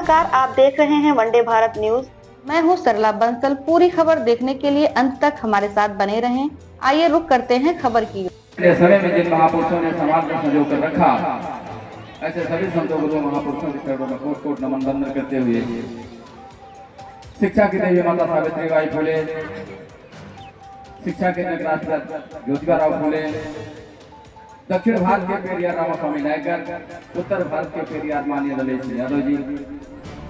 नमस्कार, आप देख रहे हैं वनडे भारत न्यूज। मैं हूं सरला बंसल। पूरी खबर देखने के लिए अंत तक हमारे साथ बने रहें। आइए रुक करते हैं खबर की। समय में जिन महापुरुषों ने समाज को संजो कर रखा, ऐसे सभी संतों गुरु महापुरुषों के चरणों में कोट कोट नमन वंदन करते हुए शिक्षा की देवी माता सावित्रीबाई फुले, शिक्षा के नगराज ज्योतिबा फुले, दक्षिण भारत के पेरियार रामास्वामी नायकर, उत्तर भारत के पेरियार माननीय ललित यादव जी,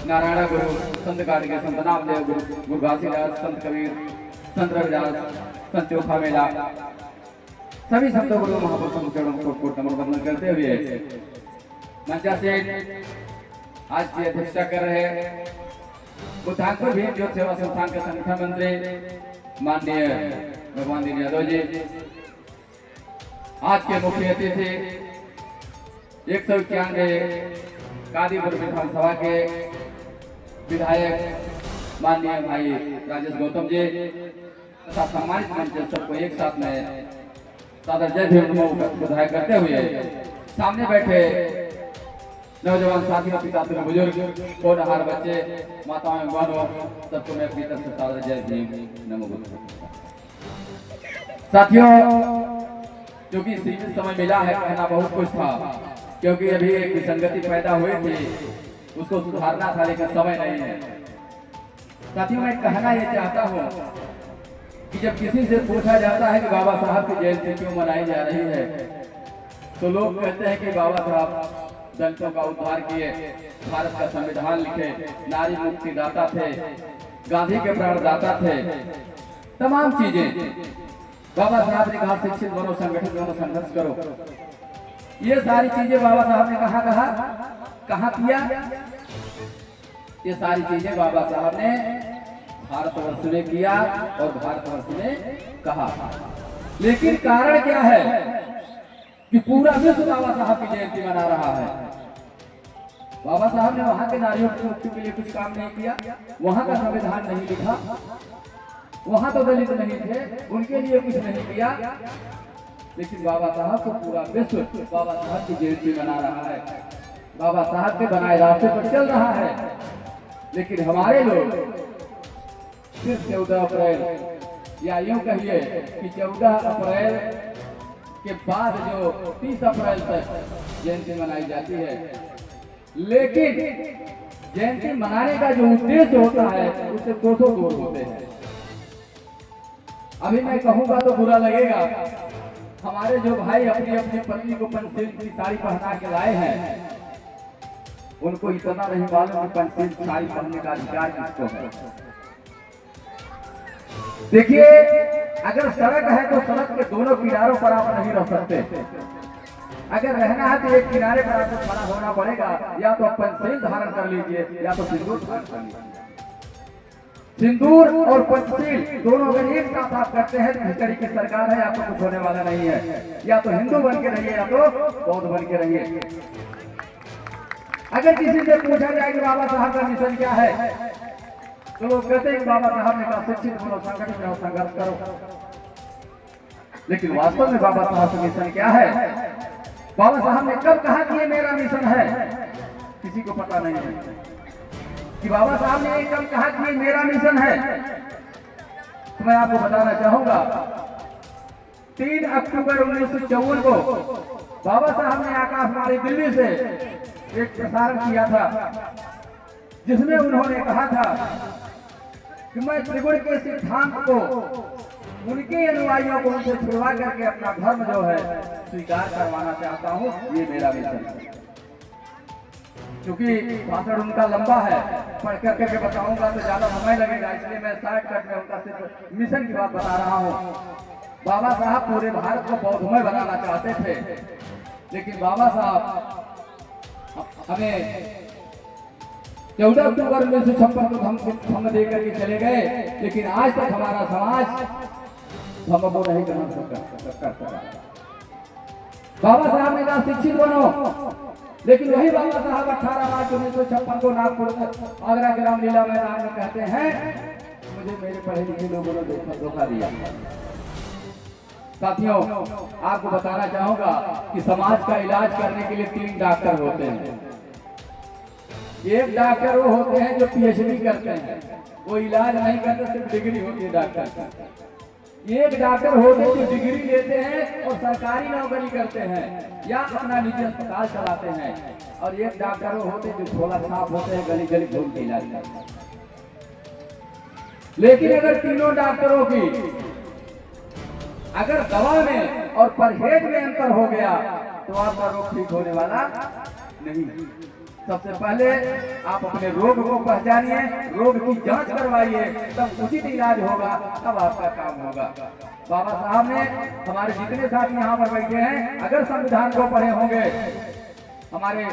नारायण गुरु, संत कार्तिकेय, संत नामदेव गुरु, गुरु घासीदास, संत कबीर, संत रविदास, संत चोखा मेला, सभी संतों गुरु महापुरुषों के चरणों को कोट नमन वंदन करते हुए मंचा से आज की अध्यक्षता कर रहे बुद्धांकुर भीम ज्योति सेवा संस्थान के संगठन मंत्री माननीय भगवान दीन यादव जी, आज के मुख्य अतिथि 191 कादीपुर विधानसभा के विधायक माननीय भाई राजेश गौतम जी तथा सम्मानित मंच सबको एक साथ में सादर जय भीम बधाई करते हुए सामने बैठे नौजवान साथियों, पिता बुजुर्ग, होनहार बच्चे, माताओं बहनों, सबको मैं अपनी तरफ से सादर जय भीम नमो बुद्धाय। साथियों, क्योंकि सीमित समय मिला है, कहना बहुत कुछ था, क्योंकि अभी एक विसंगति पैदा हुई थी, उसको सुधारना था, लेकिन समय नहीं है। साथियों, मैं कहना ये चाहता हूँ कि जब किसी से पूछा जाता है कि बाबा साहब की जयंती क्यों मनाई जा रही है, तो लोग कहते हैं कि बाबा साहब दलितों का उद्धार किए, भारत का संविधान लिखे, नारी मुक्ति दाता थे, गांधी के प्राणदाता थे, तमाम चीजें बाबा साहब ने कहा, शिक्षित बनो, संगठित बनो, संघर्ष करो। ये सारी चीजें बाबा साहब ने कहा किया। ये सारी चीजें बाबा साहब ने भारतवर्ष में किया और भारतवर्ष में कहा। लेकिन कारण क्या है कि पूरा विश्व बाबा साहब की जयंती मना रहा है। बाबा साहब ने वहां के नारियों की मुक्ति के लिए कुछ काम नहीं किया, वहां का संविधान नहीं लिखा, वहां तो दलित नहीं थे, उनके लिए कुछ नहीं किया, लेकिन बाबा साहब को पूरा विश्व बाबा साहब की जयंती मना रहा है, बाबा साहब के बनाए रास्ते पर चल रहा है। लेकिन हमारे लोग सिर्फ 14 अप्रैल या यूं कहिए कि 14 अप्रैल के बाद जो 30 अप्रैल तक जयंती मनाई जाती है, लेकिन जयंती मनाने का जो उद्देश्य होता है उससे 200 दूर होते हैं। अभी मैं कहूंगा तो बुरा लगेगा, हमारे जो भाई अपनी अपनी पत्नी को पंचशील की साड़ी पहना के लाए हैं, उनको इतना नहीं मालूम कि पंचशील साड़ी पहनने का अधिकार किसको है। देखिए, अगर सड़क है तो सड़क के दोनों किनारों पर आप नहीं रह सकते। अगर रहना है तो एक किनारे पर आपको खड़ा होना पड़ेगा, या तो पंचशील धारण कर लीजिए या तो सिंदूर धारण कर लीजिए। सिंदूर और पंचशील दोनों अगर एक साथ आप करते हैं तो खिचड़ी की सरकार है, आपको कुछ होने वाला नहीं है। या तो हिंदू बन के रहिए या तो बौद्ध बन के रहिए। अगर किसी से पूछा जाए कि बाबा साहब का मिशन क्या है, तो लोग कहते हैं कि बाबा साहब ने कहा शिक्षित बनो, संगठित रहो, संघर्ष करो। लेकिन वास्तव में बाबा साहब का मिशन क्या है? बाबा साहब ने कब कहा कि ये मेरा मिशन है? किसी को पता नहीं है कि बाबा साहब ने कब कहा कि ये मेरा मिशन है। तो मैं आपको बताना चाहूंगा, 3 अक्टूबर 1954 को बाबा साहब ने आकाशवाणी दिल्ली से एक प्रसारण किया था, जिसमें उन्होंने कहा था कि मैं त्रिगुण के सिद्धांत को, उनके अनुयायियों को उनसे छुड़वा करके अपना धर्म जो है स्वीकार करवाना चाहता हूँ। ये मेरा मिशन है। क्योंकि भाषण उनका लंबा है, पढ़ करके बताऊंगा तो ज्यादा समय लगेगा, इसलिए मैं शॉर्टकट में उनका सिर्फ मिशन की बात बता रहा हूँ। बाबा साहब पूरे भारत को बौद्धमय बनाना चाहते थे, लेकिन बाबा साहब हमें 14 अक्टूबर 1956 को धम्म दे करके चले गए, लेकिन आज तक हमारा समाज धम्म को नहीं कर सका। बाबा साहब ने कहा शिक्षित बनो, लेकिन वही बाबा साहब 18 मार्च 1956 को नागपुर आगरा के रामलीला मैदान में कहते हैं, मुझे मेरे पढ़े लिखे लोगों ने धोखा दिया। साथियों, आपको बताना चाहूंगा कि समाज का इलाज करने के लिए 3 डॉक्टर होते हैं। एक डॉक्टर वो होते हैं जो पीएचडी करते हैं, वो इलाज नहीं करते, सिर्फ डिग्री होती है डॉक्टर। एक डॉक्टर होते हैं जो डिग्री लेते हैं और सरकारी नौकरी करते हैं या अपना निजी अस्पताल चलाते हैं, और एक डॉक्टर वो होते हैं जो झोला छाप होते हैं, गली गली घूम के इलाज करते हैं। लेकिन अगर तीनों डॉक्टरों की अगर दवा में और परहेज में अंतर हो गया तो आपका रोग ठीक होने वाला नहीं। सबसे पहले आप अपने रोग को पहचानिए, रोग की जांच करवाइए, तब उचित इलाज होगा, तब आपका काम होगा। बाबा साहब ने हमारे जितने साथी यहाँ पर बैठे हैं, अगर संविधान को पढ़े होंगे, हमारे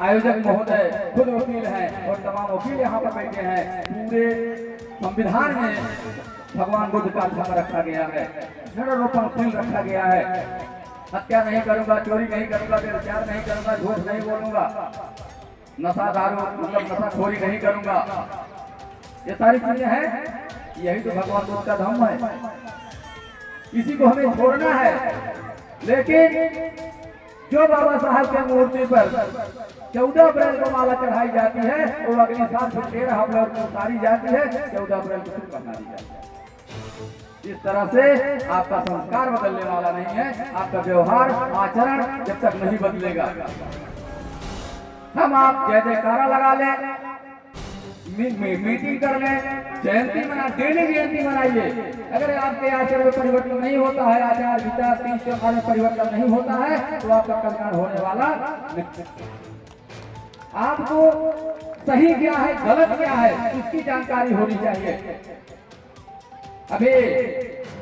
आयोजक महोदय खुद वकील हैं और तमाम वकील यहाँ पर बैठे हैं, पूरे संविधान में भगवान बुद्ध का धर्म रखा गया है, जड़ोपनशील रखा गया है। हत्या नहीं करूंगा, चोरी नहीं करूंगा, व्यभिचार नहीं करूंगा, झूठ नहीं बोलूंगा, नशा दारू मतलब नशाखोरी नहीं करूंगा, ये सारी चीजें हैं। यही तो भगवान बुद्ध का धर्म है, इसी को हमें छोड़ना है। लेकिन जो बाबा साहब के मूर्ति पर 14 अप्रैल को माला चढ़ाई जाती है, वो अगले साल फिर 13 अप्रैल को उतारी जाती है, 14 अप्रैल को फिर बना दी जाती है। इस तरह से आपका संस्कार बदलने वाला नहीं है, आपका व्यवहार आचरण जब तक नहीं बदलेगा। हम आप जय जयकारा लगा लें, मीटिंग कर लें, जयंती मना, डेली जयंती मनाइए, अगर आपके आचरण में परिवर्तन नहीं होता है, आचार विचार तीन त्योहार में परिवर्तन नहीं होता है, तो आपका कल्याण होने वाला नहीं। आपको सही क्या है, गलत क्या है, इसकी जानकारी होनी चाहिए। अभी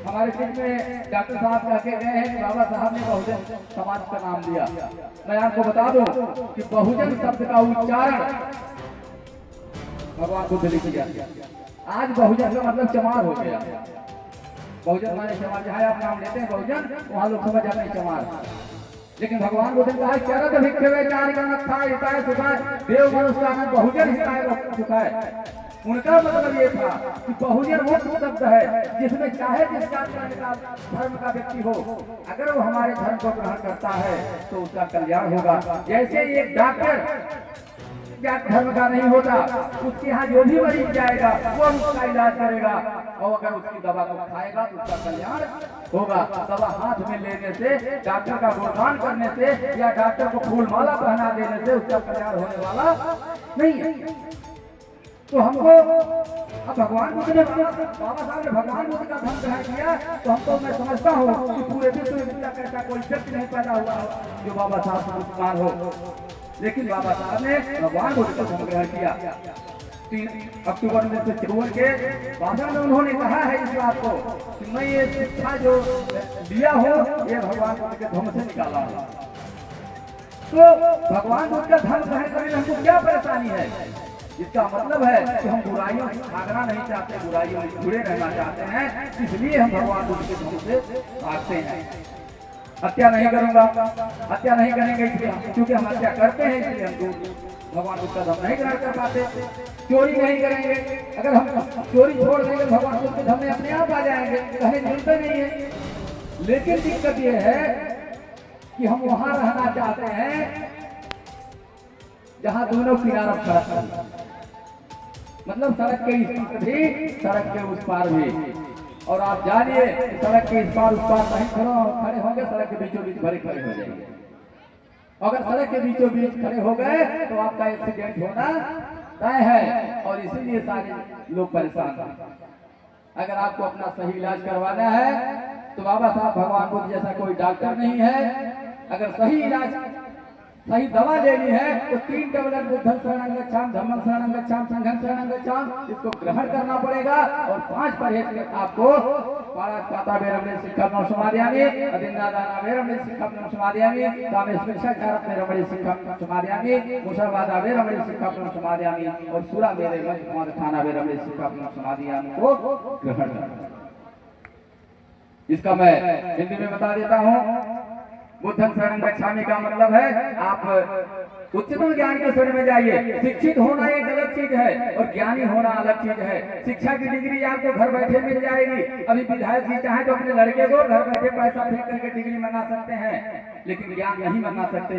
हमारे बीच में डॉक्टर साहब कह के गए हैं कि बाबा साहब ने बहुजन समाज का नाम दिया। मैं आपको बता दूं कि बहुजन शब्द का उच्चारण भगवान बुद्ध ने किया। आज बहुजन का मतलब चमार हो गया। बहुजन माने चमार, जहाँ आप नाम लेते हैं बहुजन, वहाँ लोग समझ जाते हैं चमार। लेकिन भगवान बुद्ध ने कहा चरत भिक्षवे चार गणत्था हिताय सुखाय देव मनुष्य बहुजन हिताय सुखाय। उनका मतलब ये था कि बहुजन वो शब्द है जिसमें चाहे जिस जाति का धर्म का व्यक्ति हो, अगर वो हमारे धर्म को ग्रहण करता है तो उसका कल्याण होगा। जैसे एक डॉक्टर जात धर्म का नहीं होता, उसके यहाँ जो भी मरीज जाएगा वो उसका इलाज करेगा, और अगर उसकी दवा को खाएगा तो उसका कल्याण होगा। दवा हाथ में लेने से, डॉक्टर का गुणगान करने से या डॉक्टर को फूल माला पहना देने से उसका कल्याण होने वाला नहीं है। तो हमको अब भगवान बुद्ध ने, बाबा साहब ने भगवान बुद्ध का धर्म ग्रहण किया, तो हमको मैं समझता हूँ कि पूरे विश्व में ऐसा कोई व्यक्ति नहीं पैदा हुआ जो बाबा साहब से मुसलमान हो। लेकिन बाबा साहब ने भगवान बुद्ध का धर्म ग्रहण किया। 3 अक्टूबर 1954 के भाषण में उन्होंने कहा है इस बात को कि मैं ये शिक्षा जो दिया हो ये भगवान बुद्ध के धर्म से निकाला हूँ। तो भगवान बुद्ध का धर्म ग्रहण करने में हमको क्या परेशानी है? इसका मतलब है कि हम बुराइयों से भागना नहीं चाहते, बुराइयों से जुड़े रहना चाहते हैं, इसलिए हम भगवान बुद्ध के धर्म से भागते हैं। हत्या नहीं करूंगा, हत्या नहीं करेंगे इसलिए, क्योंकि हम हत्या करते हैं इसलिए हम भगवान बुद्ध का धर्म नहीं ग्रहण कर पाते। चोरी नहीं करेंगे, अगर हम चोरी छोड़ देंगे भगवान बुद्ध के धर्म में अपने आप आ जाएंगे, कहीं मिलते नहीं है। लेकिन दिक्कत यह है कि हम वहां रहना चाहते हैं जहां दोनों किनारों सड़क, मतलब सड़क के इस पार भी सड़क के उस पार भी। और आप जानिए सड़क के इस पार उस पार नहीं खड़े होंगे, सड़क के बीचों बीच भरे खड़े हो जाएंगे। अगर सड़क के बीचों बीच खड़े हो गए तो आपका एक्सीडेंट होना तय है, और इसीलिए सारे लोग परेशान हैं। अगर आपको अपना सही इलाज करवाना है तो बाबा साहब भगवान बुद्ध जैसा कोई डॉक्टर नहीं है। अगर सही इलाज, सही दवा लेनी है तो 3 टेबलेट बुद्धं शरणं गच्छामि, धम्मं शरणं गच्छामि, संघं शरणं गच्छामि, इसको ग्रहण करना पड़ेगा। और 5 परहेज आपको पारायण वेरमणि सिक्खं समादयामि, अदिन्नादाना वेरमणि सिक्खं समादयामि, कामेष्मिच्छाचारं वेरमणि सिक्खं समादयामि, मुसलवादा वेरमणि सिक्खं समादयामि, और सूरा वेरे मद्यपान वेरमणि सिक्खं समादयामि को ग्रहण करना। इसका मैं हिंदी में बता देता हूँ। बुद्धं शरणं गच्छामि का मतलब है आप उच्चतम ज्ञान के शरण में जाइए। शिक्षित होना एक अलग चीज है और ज्ञानी होना अलग चीज है। शिक्षा की डिग्री आपको घर बैठे मिल जाएगी। अभी विधायक जी चाहे तो अपने लड़के को घर बैठे पैसा फेंक करके डिग्री मंगा सकते हैं, लेकिन ज्ञान नहीं मंगा सकते।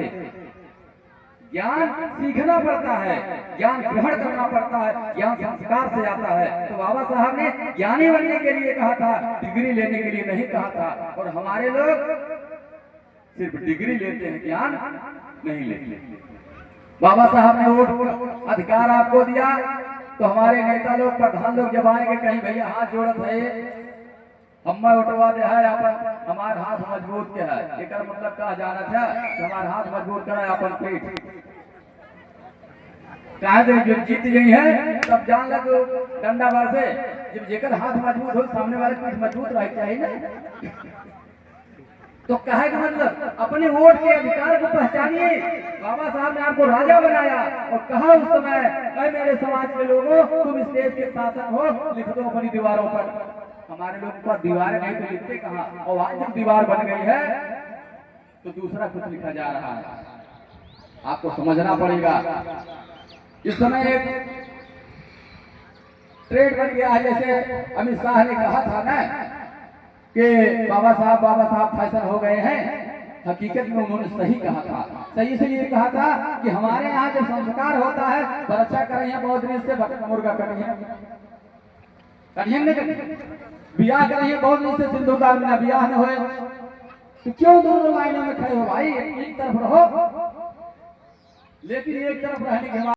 ज्ञान सीखना पड़ता है, ज्ञान ग्रहण करना पड़ता है, ज्ञान संस्कार से आता है। तो बाबा साहब ने ज्ञानी बनने के लिए कहा था, डिग्री लेने के लिए नहीं कहा था। और हमारे लोग सिर्फ डिग्री लेते हैं, ज्ञान नहीं लेते। बाबा साहब ने वोट अधिकार आपको दिया, तो हमारे नेता लोग, प्रधान लोग जब आएंगे कहीं भैया हाथ जोड़त है, हम उठवा दे है अपन, हमार हाथ मजबूत के है, एक मतलब कहा जाना था कि हमार हाथ मजबूत करे अपन पीठ कहा दे। जो जीत गई है तब जान लगो डंडा बार से, जब जेकर हाथ मजबूत हो सामने वाले पीठ मजबूत रहे चाहिए ना। तो कहे का मतलब अपने वोट के अधिकार को पहचानिए। बाबा साहब ने आपको राजा बनाया और कहा उस समय, अरे मेरे समाज के लोगों, तुम इस देश के शासक हो, लिख दो अपनी दीवारों पर। हमारे लोग पर दीवारें नहीं तो लिखते कहाँ, और आज जब दीवार बन गई है तो दूसरा कुछ लिखा जा रहा है। आपको समझना पड़ेगा। इस समय एक ट्रेंड बन गया है, जैसे अमित शाह ने कहा था ना कि बाबा साहब फैशन हो गए हैं। हकीकत में उन्होंने सही कहा था। सही से ये कहा था कि हमारे यहाँ जब संस्कार होता है, बरच्छा करें बहुत दिन से बकरा मुर्गा करिए, बियाह करिए बहुत दिन से सिंधुकार में बियाह न होए, तो क्यों दोनों लाइनों में खड़े हो भाई, एक तरफ रहो। लेकिन एक तरफ रहने के बाद